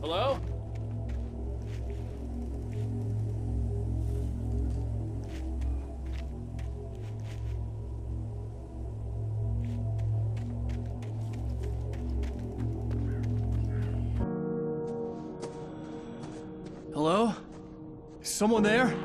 Hello? Hello? Is someone there?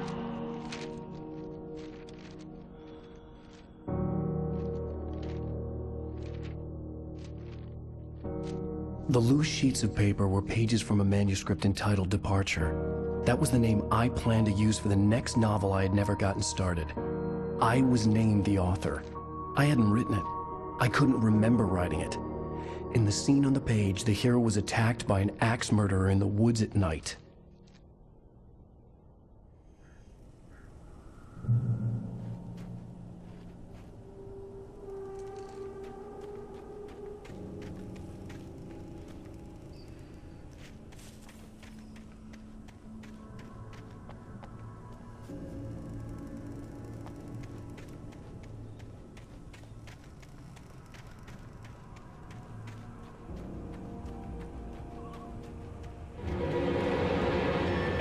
The loose sheets of paper were pages from a manuscript entitled Departure. That was the name I planned to use for the next novel I had never gotten started. I was named the author. I hadn't written it. I couldn't remember writing it. In the scene on the page, the hero was attacked by an axe murderer in the woods at night.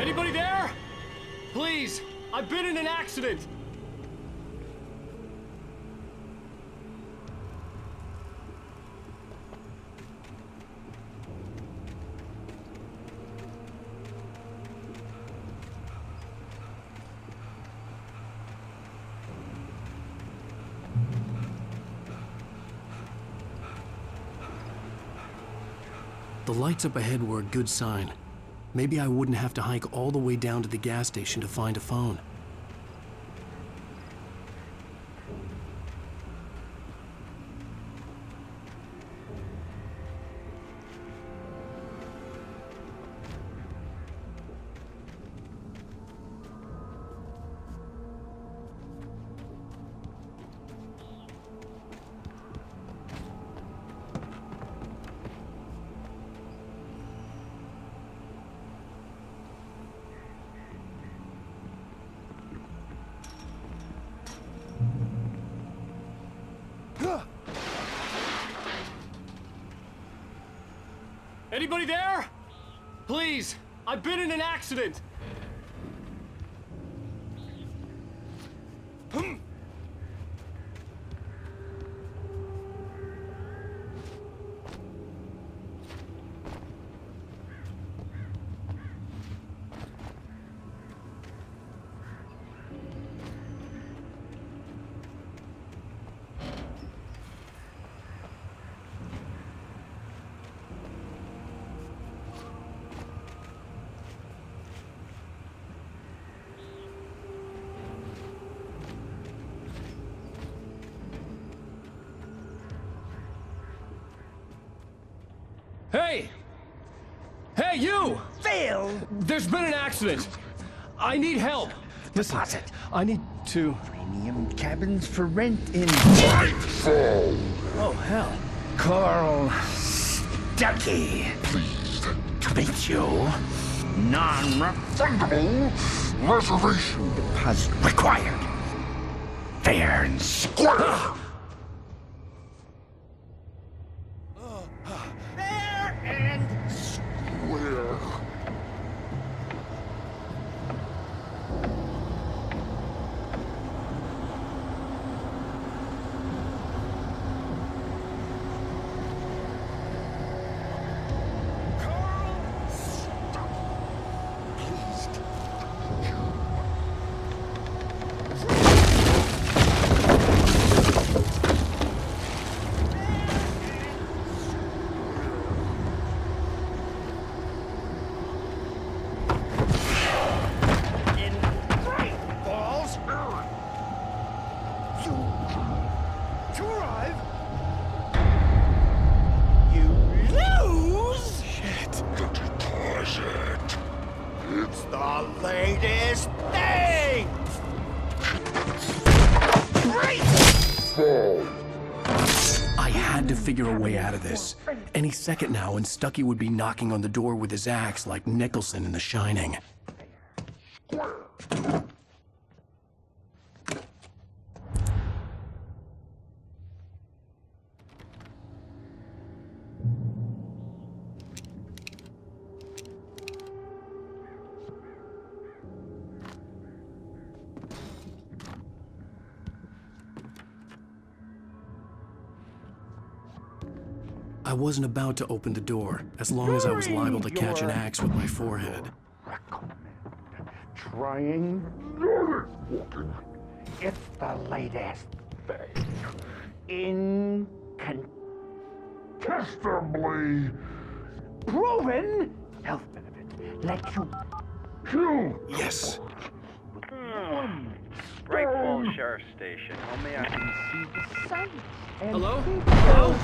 Anybody there? Please, I've been in an accident. The lights up ahead were a good sign. Maybe I wouldn't have to hike all the way down to the gas station to find a phone. Anybody there? Please, I've been in an accident. Hey! Hey, you! Phil! There's been an accident! I need help! Listen, Deposit. I need to... Premium cabins for rent in Nightfall! Oh, hell. Carl Stuckey. Pleased To meet you. Non-refundable reservation deposit required. Fair and square. Fair and square. in Great Balls. To arrive. You lose. Shit. The deposit. It's the latest thing. Great. Fall. I had to figure a way out of this. Any second now, and Stuckey would be knocking on the door with his axe like Nicholson in The Shining. I wasn't about to open the door, as long as I was liable to catch an axe with my forehead. Trying. It's the latest thing. Incontestably proven health benefits. Let you kill. Yes. Great Falls Sheriff Station. How may I See the sight. And Hello? Hello?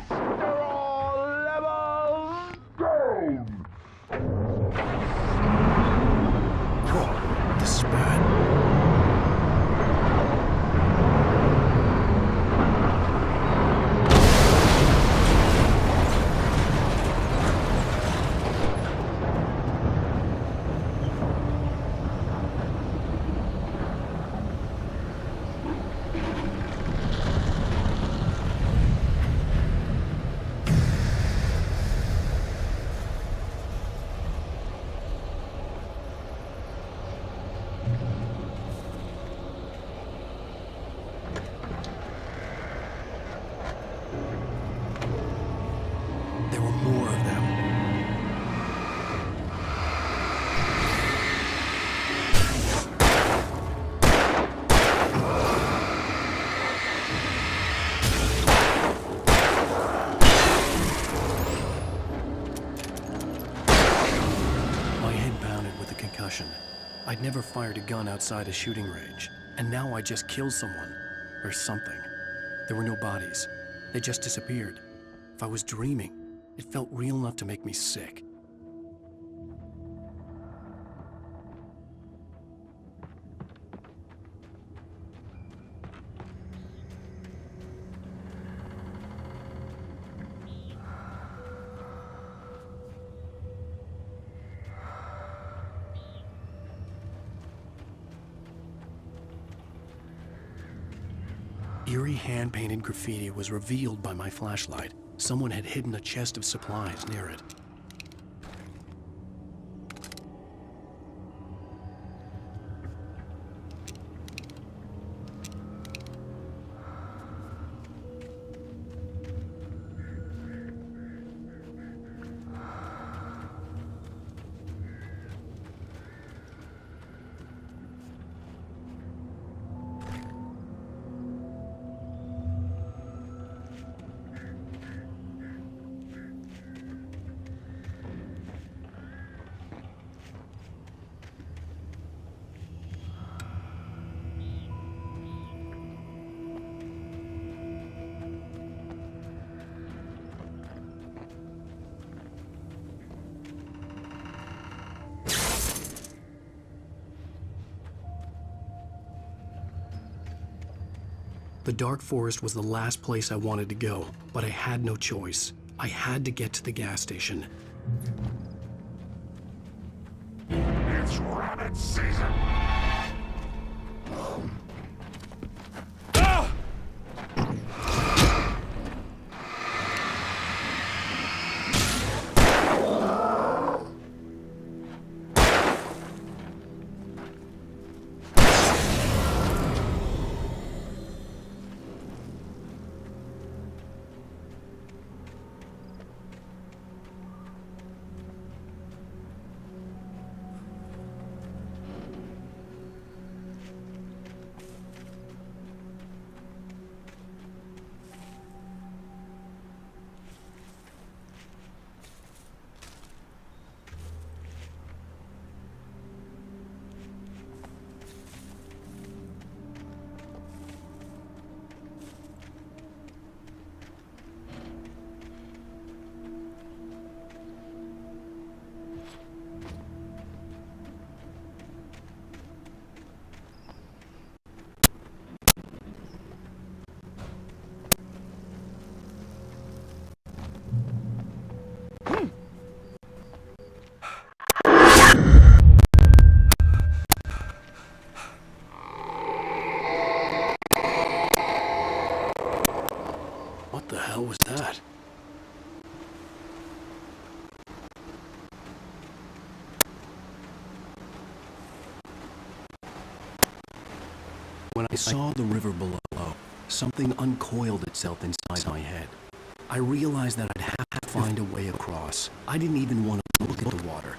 Cholesterol levels down. This is bad. There were more of them. My head pounded with a concussion. I'd never fired a gun outside a shooting range, and now I just killed someone. Or something. There were no bodies. They just disappeared. If I was dreaming, it felt real enough to make me sick. Eerie hand-painted graffiti was revealed by my flashlight. Someone had hidden a chest of supplies near it. The dark forest was the last place I wanted to go, but I had no choice. I had to get to the gas station. It's rabbit season. What the hell was that? When I saw the river below, something uncoiled itself inside my head. I realized that I'd have to find a way across. I didn't even want to look at the water.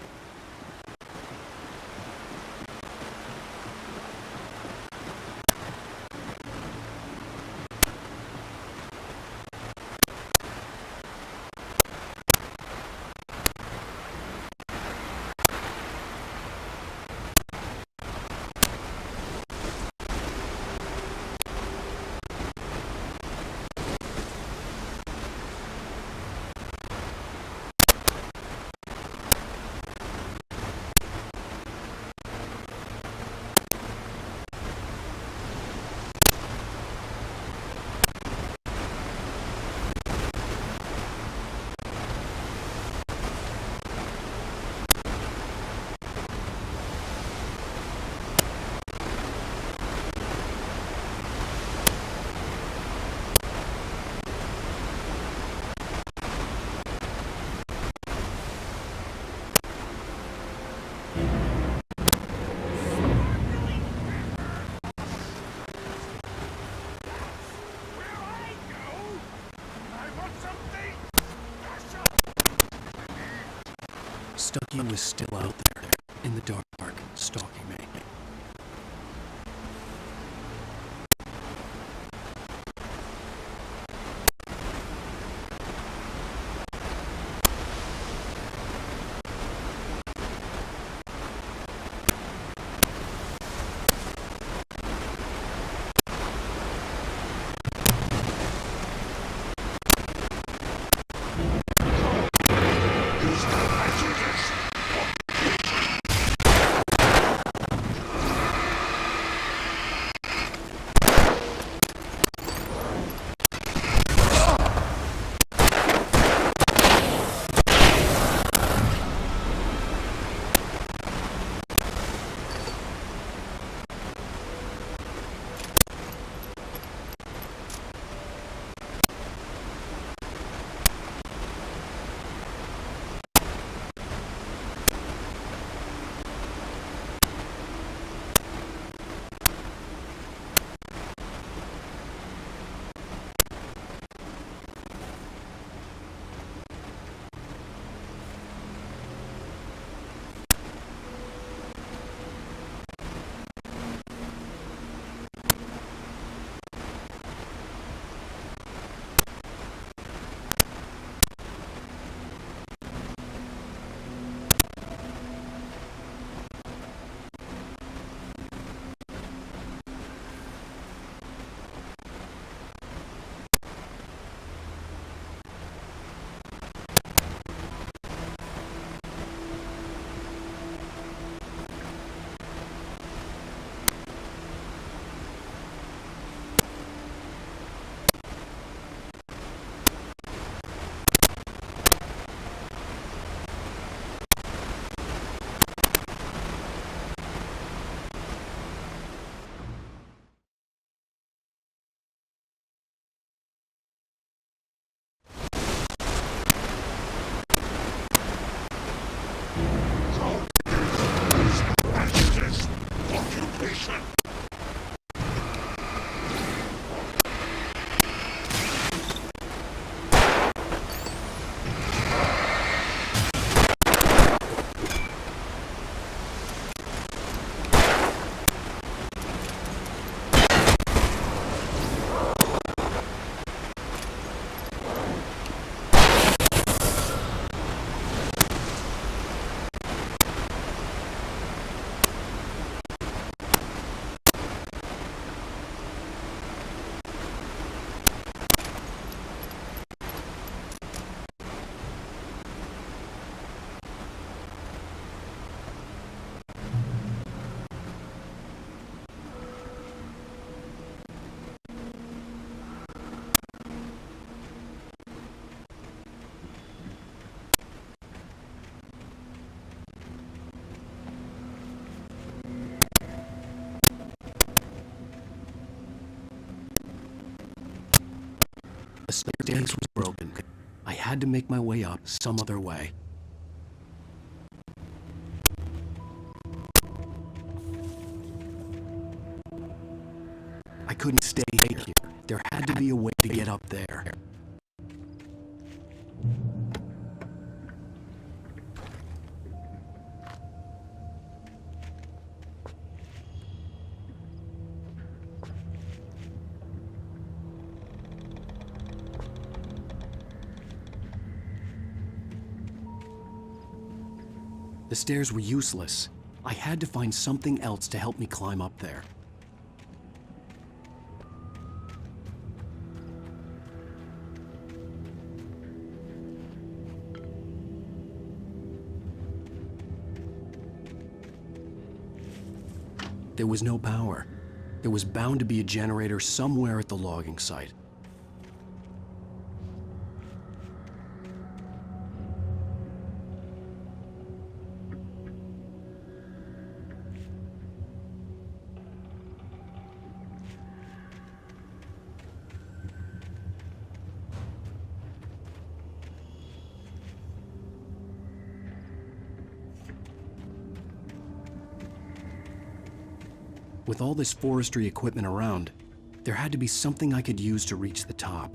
Stucky was still out there, in the dark, stalking me. The staircase was broken. I had to make my way up some other way. I couldn't stay here. There had to be a way to get up there. The stairs were useless. I had to find something else to help me climb up there. There was no power. There was bound to be a generator somewhere at the logging site. With all this forestry equipment around, there had to be something I could use to reach the top.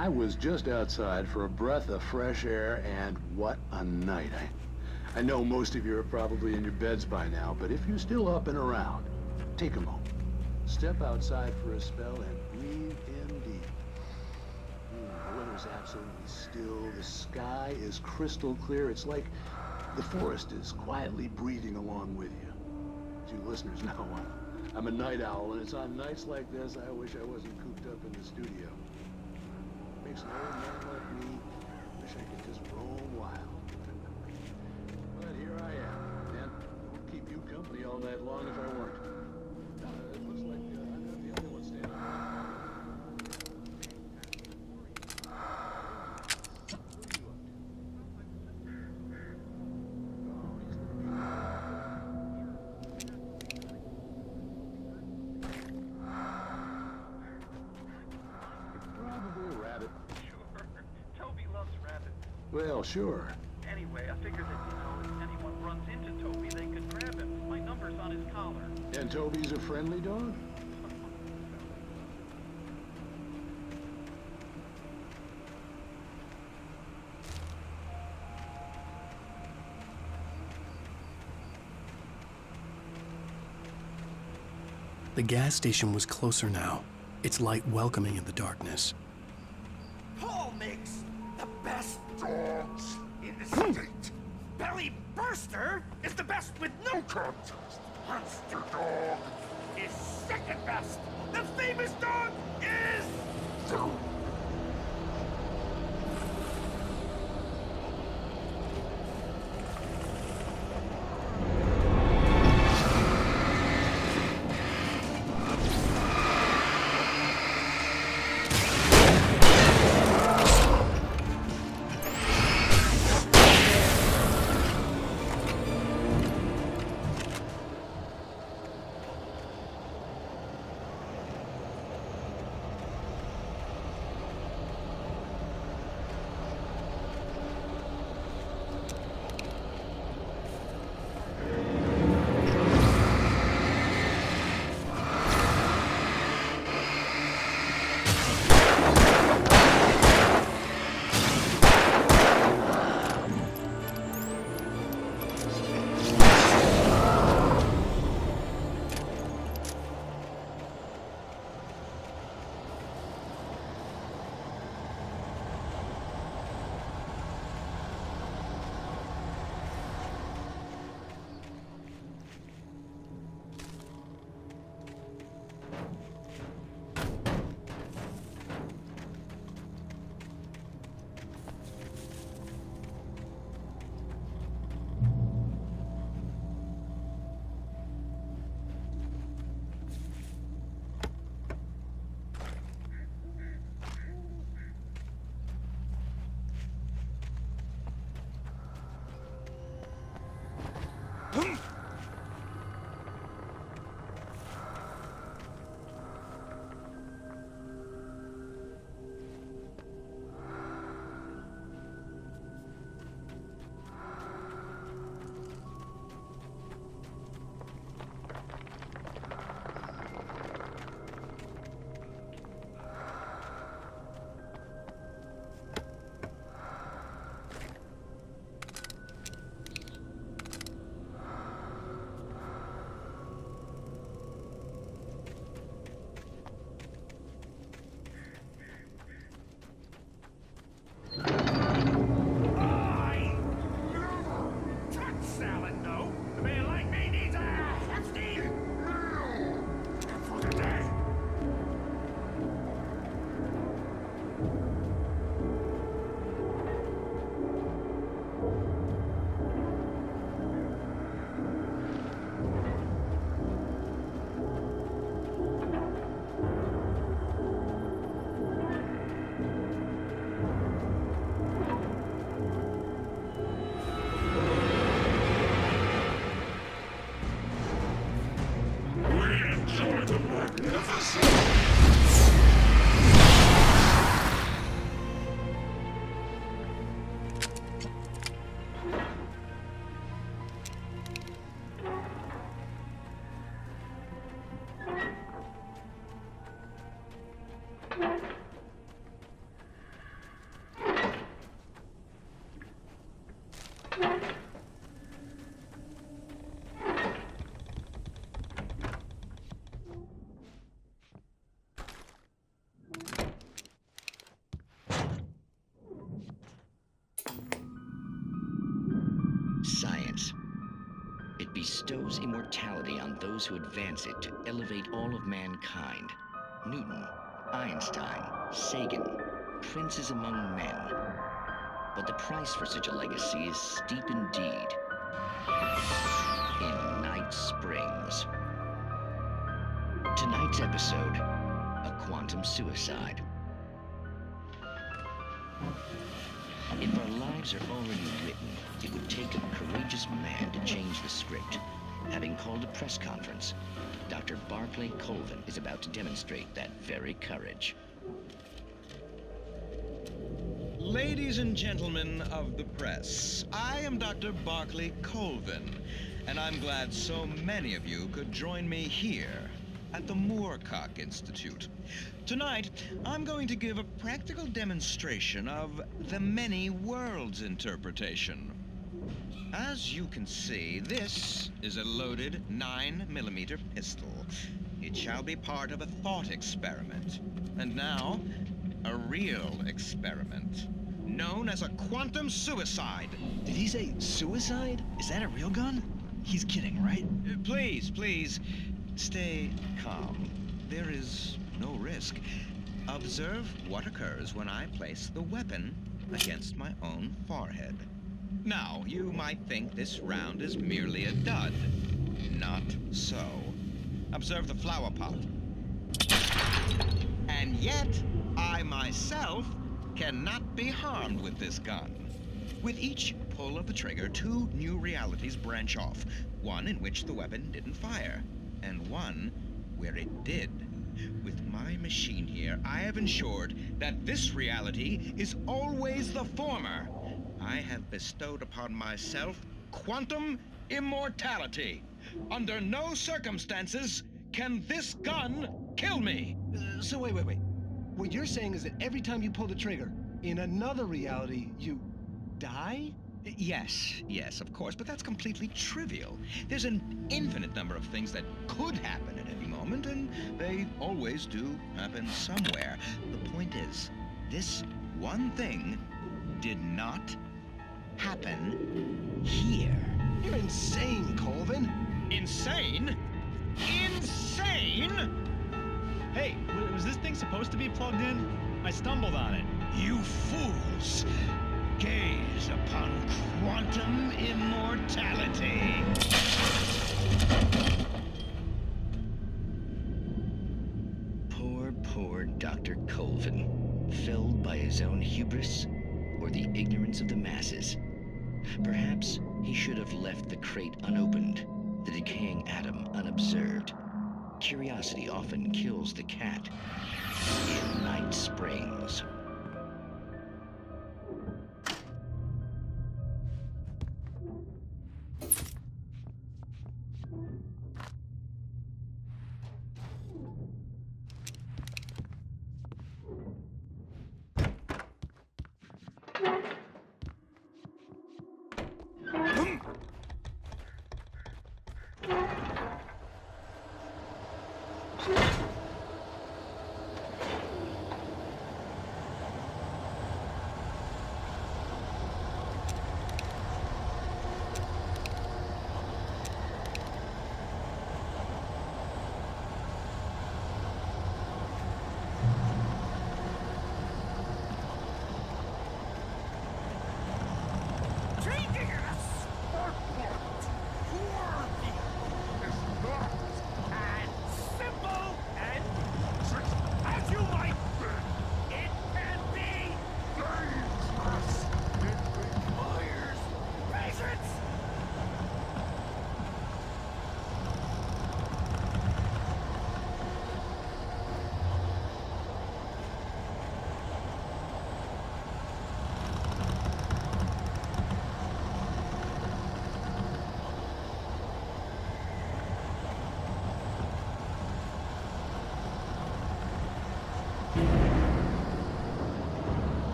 I was just outside for a breath of fresh air, and what a night. I know most of you are probably in your beds by now, but if you're still up and around, take a moment. Step outside for a spell and breathe in deep. The weather's absolutely still. The sky is crystal clear. It's like the forest is quietly breathing along with you. As you listeners know, I'm a night owl, and it's on nights like this I wish I wasn't cooped up in the studio. Makes an old man like me wish I could just roam wild. But here I am, and I would keep you company all night long if I weren't. It looks like I'm not the only one standing around. Well, sure. Anyway, I figured that, if anyone runs into Toby, they could grab him. My number's on his collar. And Toby's a friendly dog? The gas station was closer now, its light welcoming in the darkness. Paul makes the best dogs in the state. Belly Burster is the best with no contest. Monster Dog is second best. The famous dog is... bestows immortality on those who advance it to elevate all of mankind. Newton, Einstein, Sagan, princes among men. But the price for such a legacy is steep indeed. In Night Springs. Tonight's episode, a quantum suicide. If our lives are already written, it would take a courageous man to change the script. Having called a press conference, Dr. Barclay Colvin is about to demonstrate that very courage. Ladies and gentlemen of the press, I am Dr. Barclay Colvin, and I'm glad so many of you could join me here at the Moorcock Institute. Tonight, I'm going to give a practical demonstration of the many worlds interpretation. As you can see, this is a loaded 9mm pistol. It shall be part of a thought experiment. And now, a real experiment, known as a quantum suicide. Did he say suicide? Is that a real gun? He's kidding, right? Please, stay calm. There is no risk. Observe what occurs when I place the weapon against my own forehead. Now, you might think this round is merely a dud. Not so. Observe the flower pot. And yet, I myself cannot be harmed with this gun. With each pull of the trigger, two new realities branch off. One in which the weapon didn't fire, and one where it did. With my machine here, I have ensured that this reality is always the former. I have bestowed upon myself quantum immortality. Under no circumstances can this gun kill me. So wait. What you're saying is that every time you pull the trigger, in another reality, you die? Yes, of course, but that's completely trivial. There's an infinite number of things that could happen at any moment, and they always do happen somewhere. The point is, this one thing did not happen here. You're insane, Colvin. Insane? Insane? Hey, was this thing supposed to be plugged in? I stumbled on it. You fools! Gaze upon quantum immortality. Poor Dr. Colvin, felled by his own hubris or the ignorance of the masses. Perhaps he should have left the crate unopened, the decaying atom unobserved. Curiosity often kills the cat. In Night Springs.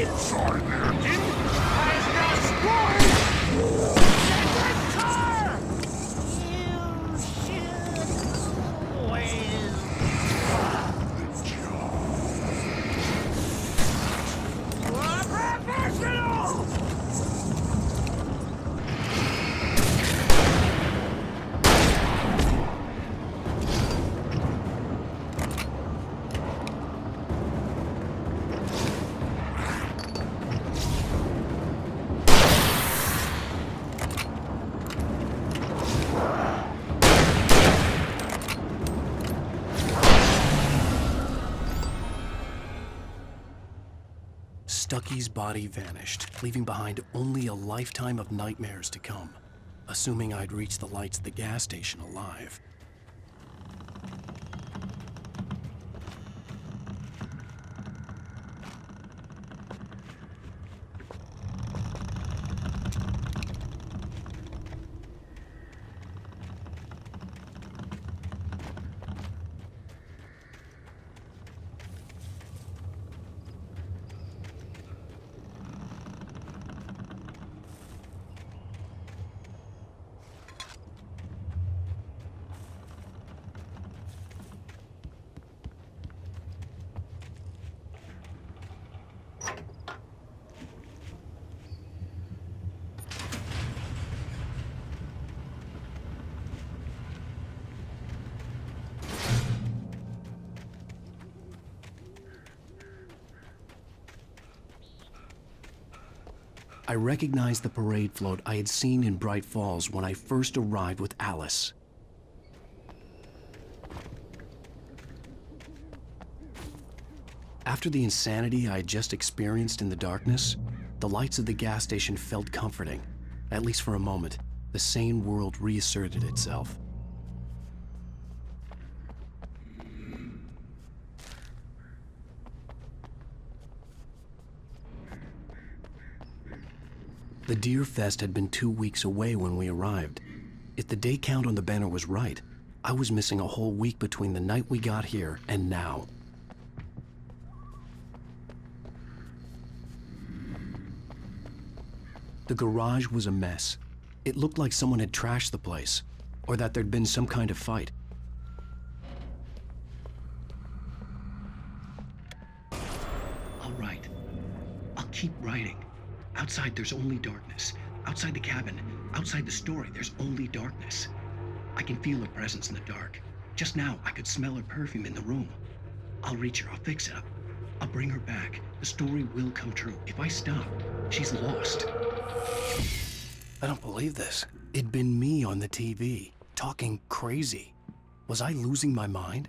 inside the engine has destroyed the car! You should wait. Professional! Stucky's body vanished, leaving behind only a lifetime of nightmares to come, assuming I'd reach the lights of the gas station alive. I recognized the parade float I had seen in Bright Falls when I first arrived with Alice. After the insanity I had just experienced in the darkness, the lights of the gas station felt comforting. At least for a moment, the sane world reasserted itself. The Deer Fest had been 2 weeks away when we arrived. If the day count on the banner was right, I was missing a whole week between the night we got here and now. The garage was a mess. It looked like someone had trashed the place, or that there'd been some kind of fight. All right, I'll keep writing. Outside, there's only darkness. Outside the cabin, outside the story, there's only darkness. I can feel her presence in the dark. Just now, I could smell her perfume in the room. I'll reach her, I'll fix it up. I'll bring her back. The story will come true. If I stop, she's lost. I don't believe this. It'd been me on the TV, talking crazy. Was I losing my mind?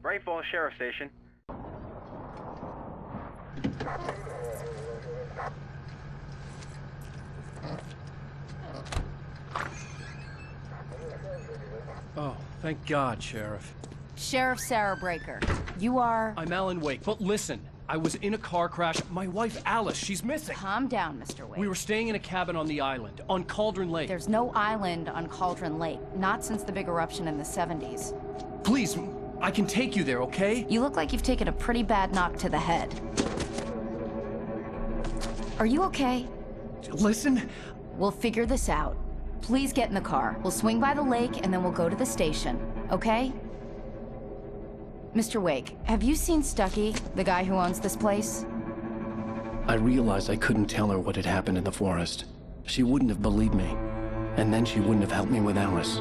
Bright Falls Sheriff Station. Oh, thank God, Sheriff. Sheriff Sarah Breaker. You are... I'm Alan Wake, but listen. I was in a car crash. My wife, Alice, she's missing. Calm down, Mr. Wake. We were staying in a cabin on the island, on Cauldron Lake. There's no island on Cauldron Lake. Not since the big eruption in the 70s. Please, I can take you there, okay? You look like you've taken a pretty bad knock to the head. Are you okay? Listen. We'll figure this out. Please get in the car. We'll swing by the lake and then we'll go to the station, okay? Mr. Wake, have you seen Stucky, the guy who owns this place? I realized I couldn't tell her what had happened in the forest. She wouldn't have believed me. And then she wouldn't have helped me with Alice.